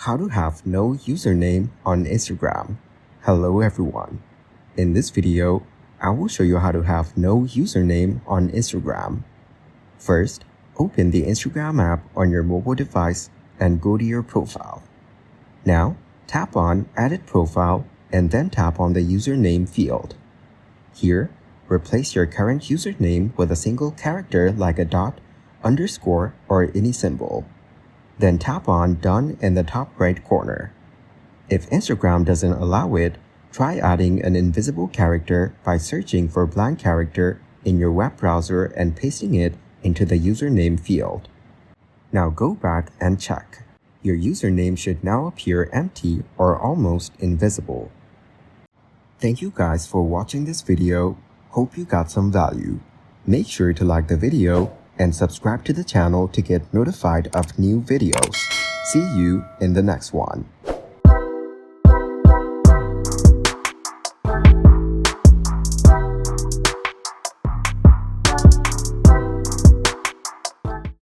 How to have no username on Instagram. Hello everyone. In this video, I will show you how to have no username on Instagram. First, open the Instagram app on your mobile device and go to your profile. Now, tap on Edit Profile and then tap on the username field. Here, replace your current username with a single character like a dot, underscore, or any symbol. Then tap on Done in the top right corner. If Instagram doesn't allow it, try adding an invisible character by searching for blank character in your web browser and pasting it into the username field. Now go back and check. Your username should now appear empty or almost invisible. Thank you guys for watching this video. Hope you got some value. Make sure to like the video and subscribe to the channel to get notified of new videos. See you in the next one.